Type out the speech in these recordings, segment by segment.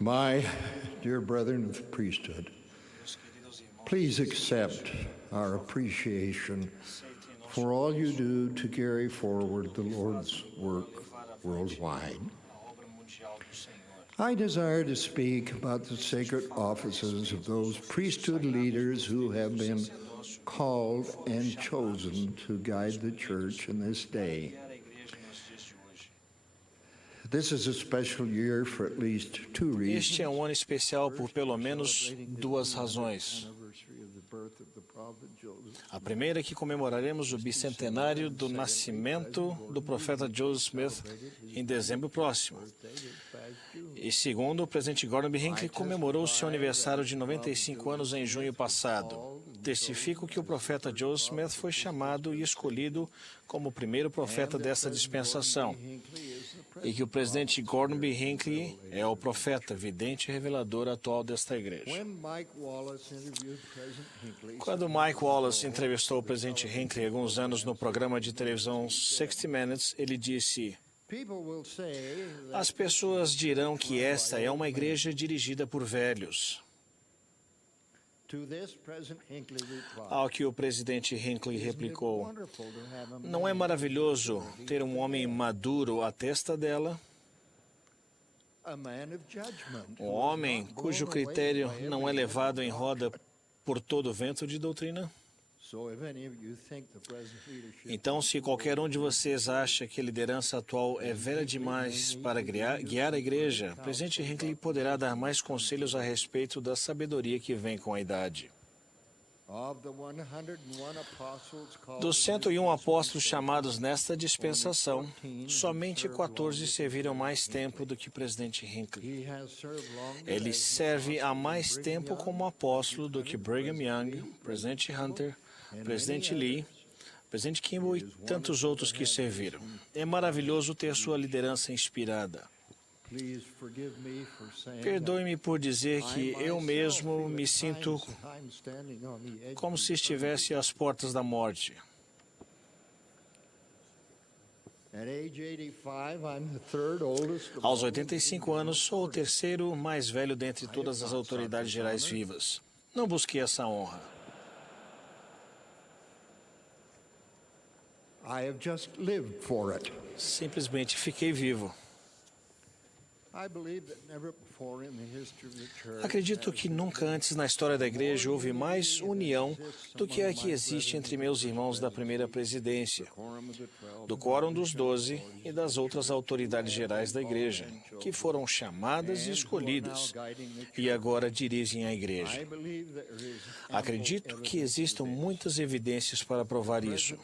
My dear brethren of the priesthood, please accept our appreciation for all you do to carry forward the Lord's work worldwide. I desire to speak about the sacred offices of those priesthood leaders who have been called and chosen to guide the church in this day. This is a special year for at least two reasons. Este é um ano especial por pelo menos duas razões. A primeira é que comemoraremos o bicentenário do nascimento do profeta Joseph Smith em dezembro próximo. E segundo, o presidente Gordon B. Hinckley comemorou seu aniversário de 95 anos em junho passado. Testifico que o profeta Joseph Smith foi chamado e escolhido como o primeiro profeta dessa dispensação, e que o presidente Gordon B. Hinckley é o profeta, vidente e revelador atual desta igreja. Quando Mike Wallace entrevistou o presidente Hinckley há alguns anos no programa de televisão 60 Minutes, ele disse: "As pessoas dirão que esta é uma igreja dirigida por velhos." Ao que o presidente Hinckley replicou: "Não é maravilhoso ter um homem maduro à testa dela? Um homem cujo critério não é levado em roda por todo vento de doutrina?" Então, se qualquer um de vocês acha que a liderança atual é velha demais para guiar a igreja, o presidente Hinckley poderá dar mais conselhos a respeito da sabedoria que vem com a idade. Dos 101 apóstolos chamados nesta dispensação, somente 14 serviram mais tempo do que o presidente Hinckley. Ele serve há mais tempo como apóstolo do que Brigham Young, presidente Hunter, presidente Lee, presidente Kimball e tantos outros que serviram. É maravilhoso ter sua liderança inspirada. Perdoe-me por dizer que eu mesmo me sinto como se estivesse às portas da morte. Aos 85 anos, sou o terceiro mais velho dentre todas as autoridades gerais vivas. Não busquei essa honra. Simplesmente fiquei vivo. Acredito que nunca antes na história da igreja houve mais união do que a que existe entre meus irmãos da primeira presidência, do Quórum dos 12 e das outras autoridades gerais da igreja, que foram chamadas e escolhidas e agora dirigem a igreja. Acredito que existam muitas evidências para provar isso.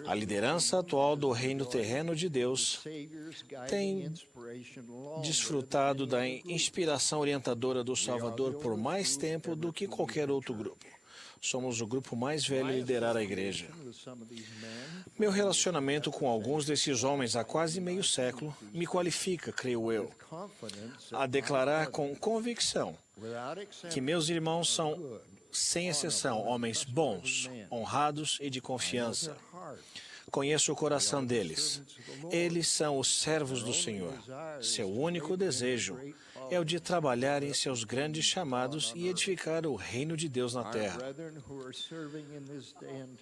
A liderança atual do reino terreno de Deus tem desfrutado da inspiração orientadora do Salvador por mais tempo do que qualquer outro grupo. Somos o grupo mais velho a liderar a igreja. Meu relacionamento com alguns desses homens há quase meio século me qualifica, creio eu, a declarar com convicção que meus irmãos são, sem exceção, homens bons, honrados e de confiança. Conheço o coração deles. Eles são os servos do Senhor. Seu único desejo é o de trabalhar em seus grandes chamados e edificar o reino de Deus na terra.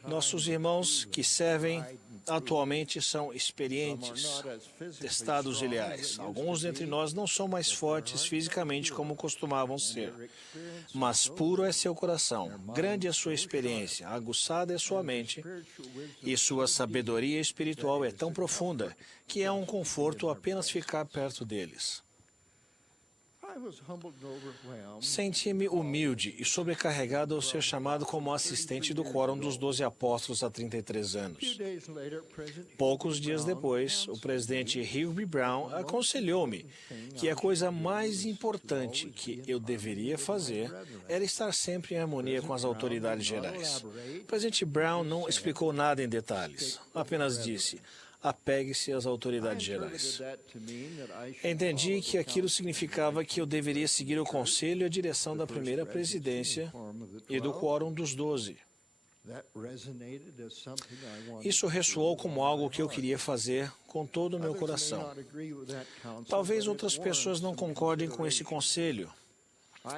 Nossos irmãos que servem atualmente são experientes, testados e leais. Alguns dentre nós não são mais fortes fisicamente como costumavam ser, mas puro é seu coração, grande é sua experiência, aguçada é sua mente e sua sabedoria espiritual é tão profunda que é um conforto apenas ficar perto deles. Senti-me humilde e sobrecarregado ao ser chamado como assistente do Quórum dos 12 Apóstolos há 33 anos. Poucos dias depois, o presidente Hugh B. Brown aconselhou-me que a coisa mais importante que eu deveria fazer era estar sempre em harmonia com as autoridades gerais. O presidente Brown não explicou nada em detalhes, apenas disse: apegue-se às autoridades gerais. Entendi que aquilo significava que eu deveria seguir o conselho e a direção da primeira presidência e do Quórum dos 12. Isso ressoou como algo que eu queria fazer com todo o meu coração. Talvez outras pessoas não concordem com esse conselho,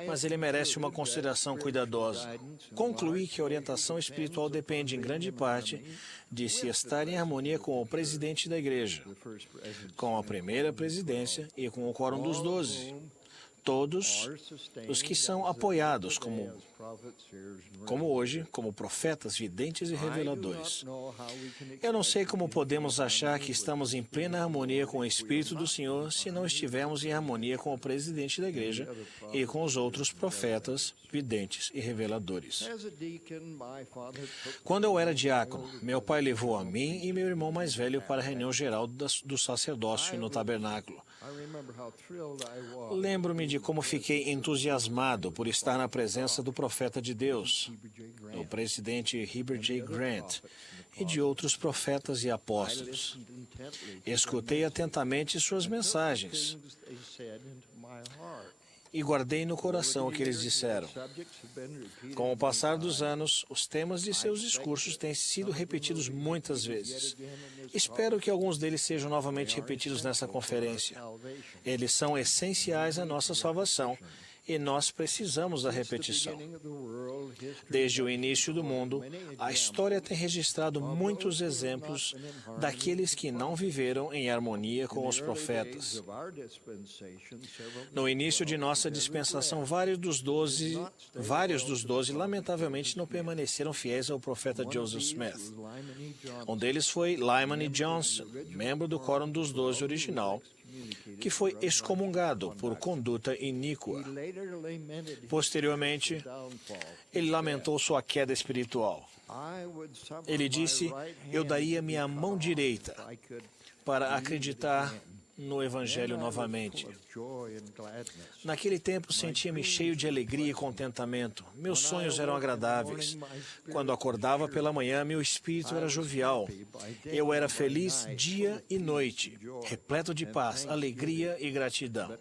mas ele merece uma consideração cuidadosa. Concluí que a orientação espiritual depende, em grande parte, de se estar em harmonia com o presidente da igreja, com a primeira presidência e com o quórum dos 12. Todos os que são apoiados, como hoje, como profetas, videntes e reveladores. Eu não sei como podemos achar que estamos em plena harmonia com o Espírito do Senhor se não estivermos em harmonia com o presidente da igreja e com os outros profetas, videntes e reveladores. Quando eu era diácono, meu pai levou a mim e meu irmão mais velho para a reunião geral do sacerdócio no tabernáculo. Lembro-me de como fiquei entusiasmado por estar na presença do profeta de Deus, o presidente Heber J. Grant, e de outros profetas e apóstolos. Escutei atentamente suas mensagens e guardei no coração o que eles disseram. Com o passar dos anos, os temas de seus discursos têm sido repetidos muitas vezes. Espero que alguns deles sejam novamente repetidos nessa conferência. Eles são essenciais à nossa salvação e nós precisamos da repetição. Desde o início do mundo, a história tem registrado muitos exemplos daqueles que não viveram em harmonia com os profetas. No início de nossa dispensação, vários dos 12, lamentavelmente, não permaneceram fiéis ao profeta Joseph Smith. Um deles foi Lyman E. Johnson, membro do Quórum dos 12 original, que foi excomungado por conduta iníqua. Posteriormente, ele lamentou sua queda espiritual. Ele disse: "Eu daria minha mão direita para acreditar no Evangelho novamente. Naquele tempo, sentia-me cheio de alegria e contentamento. Meus sonhos eram agradáveis. Quando acordava pela manhã, meu espírito era jovial. Eu era feliz dia e noite, repleto de paz, alegria e gratidão.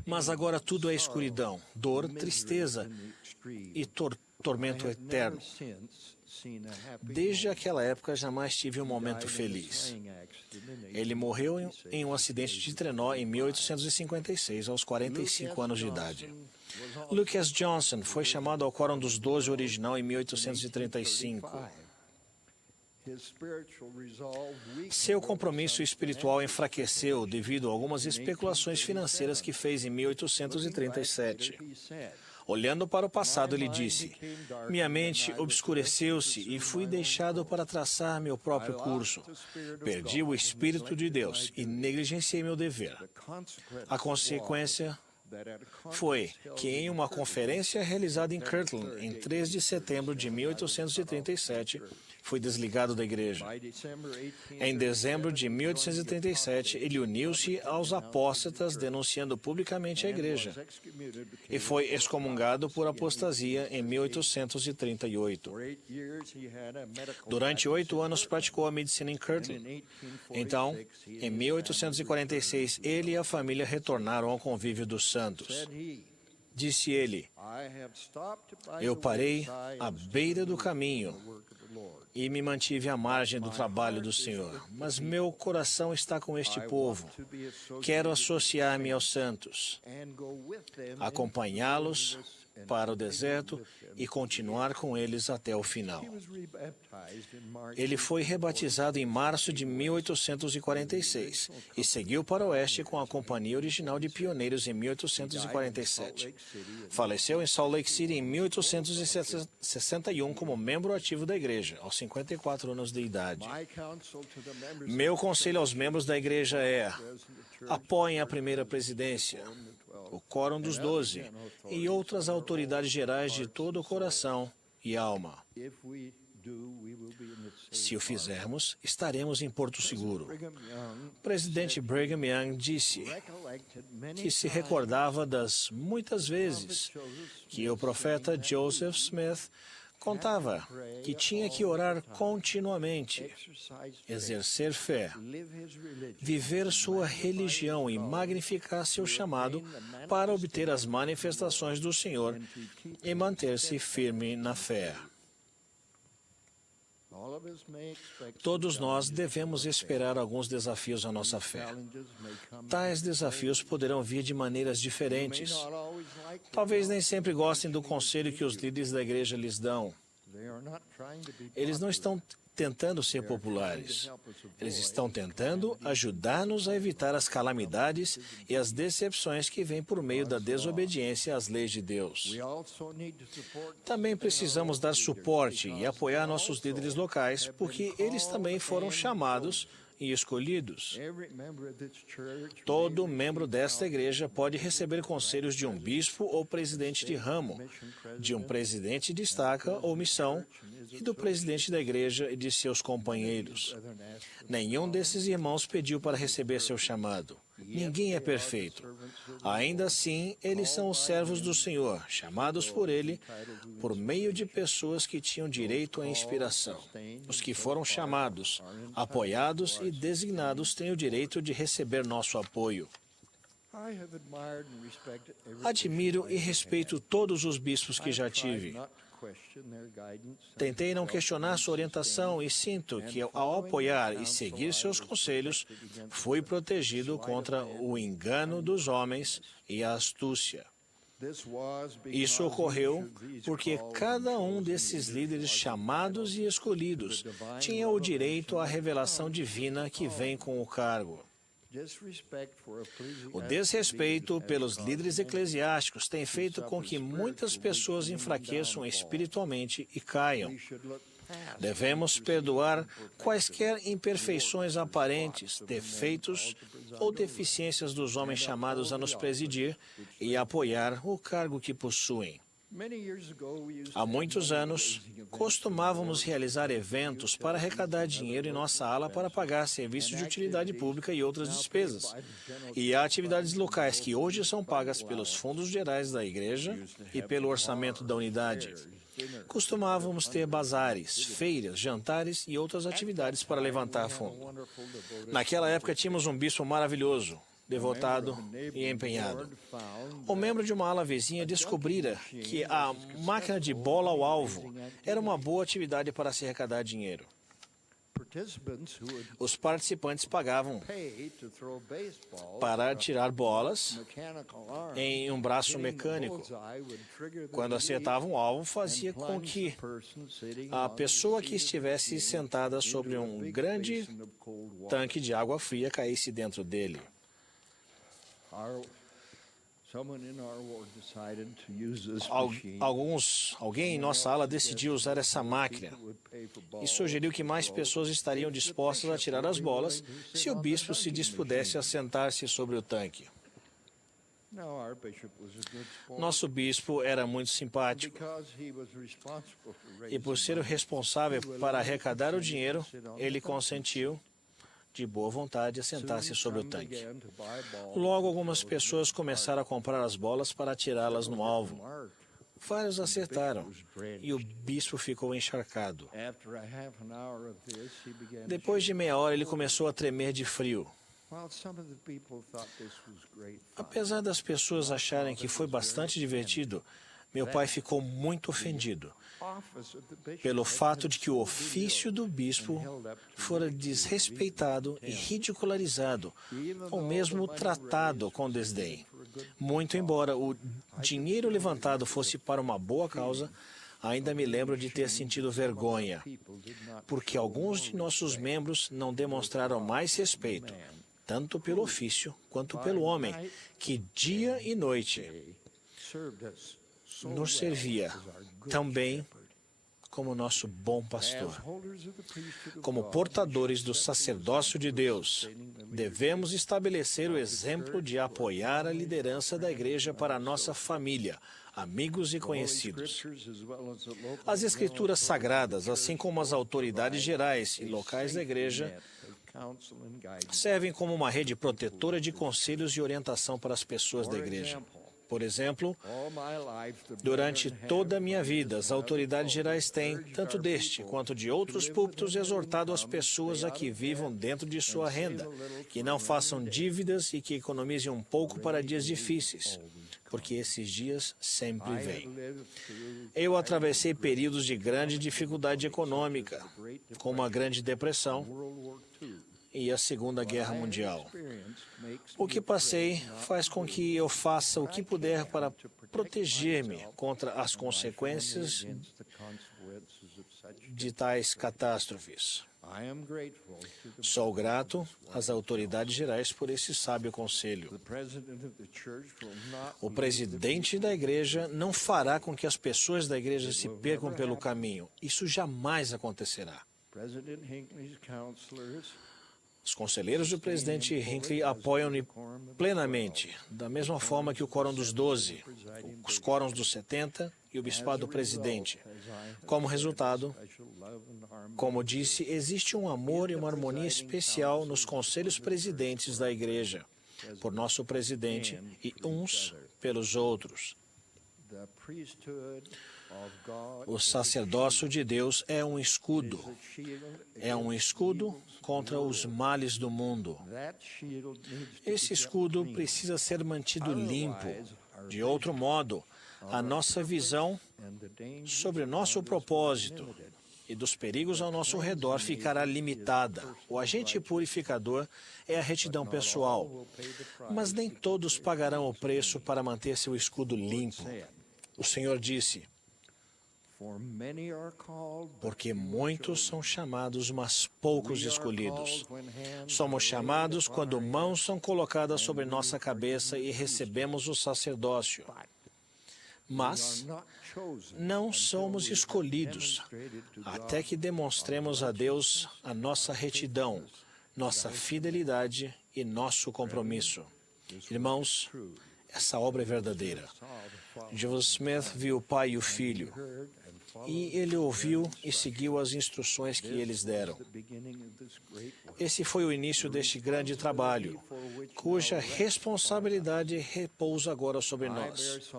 Mas agora tudo é escuridão, dor, tristeza e tormento eterno. Desde aquela época, jamais tive um momento feliz." Ele morreu em um acidente de trenó em 1856, aos 45 anos de idade. Lucas Johnson foi chamado ao Quórum dos 12 original em 1835. Seu compromisso espiritual enfraqueceu devido a algumas especulações financeiras que fez em 1837. Olhando para o passado, ele disse: "Minha mente obscureceu-se e fui deixado para traçar meu próprio curso. Perdi o Espírito de Deus e negligenciei meu dever. A consequência foi que, em uma conferência realizada em Kirtland, em 3 de setembro de 1837, fui desligado da igreja. Em dezembro de 1837, ele uniu-se aos apóstatas, denunciando publicamente a igreja, e foi excomungado por apostasia em 1838. Durante 8 anos, praticou a medicina em Kirtland. Então, em 1846, ele e a família retornaram ao convívio dos santos. Disse ele: "Eu parei à beira do caminho e me mantive à margem do trabalho do Senhor. Mas meu coração está com este povo. Quero associar-me aos santos, acompanhá-los para o deserto e continuar com eles até o final." Ele foi rebatizado em março de 1846 e seguiu para o oeste com a Companhia Original de Pioneiros em 1847. Faleceu em Salt Lake City em 1861 como membro ativo da igreja, aos 54 anos de idade. Meu conselho aos membros da igreja é: apoiem a primeira presidência, o Quórum dos 12 e outras autoridades gerais de todo o coração e alma. Se o fizermos, estaremos em Porto Seguro. O presidente Brigham Young disse que se recordava das muitas vezes que o profeta Joseph Smith Contava que tinha que orar continuamente, exercer fé, viver sua religião e magnificar seu chamado para obter as manifestações do Senhor e manter-se firme na fé. Todos nós devemos esperar alguns desafios à nossa fé. Tais desafios poderão vir de maneiras diferentes. Talvez nem sempre gostem do conselho que os líderes da igreja lhes dão. Eles não estão tentando ser populares. Eles estão tentando ajudar-nos a evitar as calamidades e as decepções que vêm por meio da desobediência às leis de Deus. Também precisamos dar suporte e apoiar nossos líderes locais, porque eles também foram chamados e escolhidos. Todo membro desta igreja pode receber conselhos de um bispo ou presidente de ramo, de um presidente de estaca ou missão e do presidente da igreja e de seus companheiros. Nenhum desses irmãos pediu para receber seu chamado. Ninguém é perfeito. Ainda assim, eles são os servos do Senhor, chamados por Ele, por meio de pessoas que tinham direito à inspiração. Os que foram chamados, apoiados e designados têm o direito de receber nosso apoio. Admiro e respeito todos os bispos que já tive. Tentei não questionar sua orientação e sinto que, ao apoiar e seguir seus conselhos, fui protegido contra o engano dos homens e a astúcia. Isso ocorreu porque cada um desses líderes chamados e escolhidos tinha o direito à revelação divina que vem com o cargo. O desrespeito pelos líderes eclesiásticos tem feito com que muitas pessoas enfraqueçam espiritualmente e caiam. Devemos perdoar quaisquer imperfeições aparentes, defeitos ou deficiências dos homens chamados a nos presidir e apoiar o cargo que possuem. Há muitos anos, costumávamos realizar eventos para arrecadar dinheiro em nossa ala para pagar serviços de utilidade pública e outras despesas. E há atividades locais que hoje são pagas pelos fundos gerais da igreja e pelo orçamento da unidade. Costumávamos ter bazares, feiras, jantares e outras atividades para levantar fundo. Naquela época tínhamos um bispo maravilhoso, devotado e empenhado. Um membro de uma ala vizinha descobrira que a máquina de bola ao alvo era uma boa atividade para se arrecadar dinheiro. Os participantes pagavam para tirar bolas em um braço mecânico. Quando acertavam o alvo, fazia com que a pessoa que estivesse sentada sobre um grande tanque de água fria caísse dentro dele. Alguém em nossa ala decidiu usar essa máquina e sugeriu que mais pessoas estariam dispostas a tirar as bolas se o bispo se dispusesse a sentar-se sobre o tanque. Nosso bispo era muito simpático e, por ser o responsável para arrecadar o dinheiro, ele consentiu de boa vontade a sentar-se sobre o tanque. Logo, algumas pessoas começaram a comprar as bolas para atirá-las no alvo. Vários acertaram e o bispo ficou encharcado. Depois de meia hora, ele começou a tremer de frio. Apesar das pessoas acharem que foi bastante divertido, meu pai ficou muito ofendido pelo fato de que o ofício do bispo fora desrespeitado e ridicularizado, ou mesmo tratado com desdém. Muito embora o dinheiro levantado fosse para uma boa causa, ainda me lembro de ter sentido vergonha, porque alguns de nossos membros não demonstraram mais respeito, tanto pelo ofício quanto pelo homem, que dia e noite nos servia tão bem como nosso bom pastor. Como portadores do sacerdócio de Deus, devemos estabelecer o exemplo de apoiar a liderança da igreja para a nossa família, amigos e conhecidos. As escrituras sagradas, assim como as autoridades gerais e locais da igreja, servem como uma rede protetora de conselhos e orientação para as pessoas da igreja. Por exemplo, durante toda a minha vida, as autoridades gerais têm, tanto deste quanto de outros púlpitos, exortado as pessoas a que vivam dentro de sua renda, que não façam dívidas e que economizem um pouco para dias difíceis, porque esses dias sempre vêm. Eu atravessei períodos de grande dificuldade econômica, como a Grande Depressão e a Segunda Guerra Mundial. O que passei faz com que eu faça o que puder para proteger-me contra as consequências de tais catástrofes. Sou grato às autoridades gerais por esse sábio conselho. O presidente da igreja não fará com que as pessoas da igreja se percam pelo caminho. Isso jamais acontecerá. Os conselheiros do presidente Hinckley apoiam-me plenamente, da mesma forma que o Quórum dos 12, os Quórums dos 70 e o Bispado do Presidente. Como resultado, como disse, existe um amor e uma harmonia especial nos conselhos presidentes da igreja, por nosso presidente e uns pelos outros. O sacerdócio de Deus é um escudo. É um escudo contra os males do mundo. Esse escudo precisa ser mantido limpo. De outro modo, a nossa visão sobre nosso propósito e dos perigos ao nosso redor ficará limitada. O agente purificador é a retidão pessoal, mas nem todos pagarão o preço para manter seu escudo limpo. O Senhor disse: porque muitos são chamados, mas poucos escolhidos. Somos chamados quando mãos são colocadas sobre nossa cabeça e recebemos o sacerdócio. Mas não somos escolhidos até que demonstremos a Deus a nossa retidão, nossa fidelidade e nosso compromisso. Irmãos, essa obra é verdadeira. Joseph Smith viu o Pai e o Filho, e ele ouviu e seguiu as instruções que eles deram. Esse foi o início deste grande trabalho, cuja responsabilidade repousa agora sobre nós.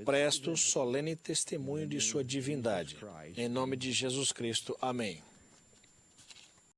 Presto solene testemunho de sua divindade. Em nome de Jesus Cristo. Amém.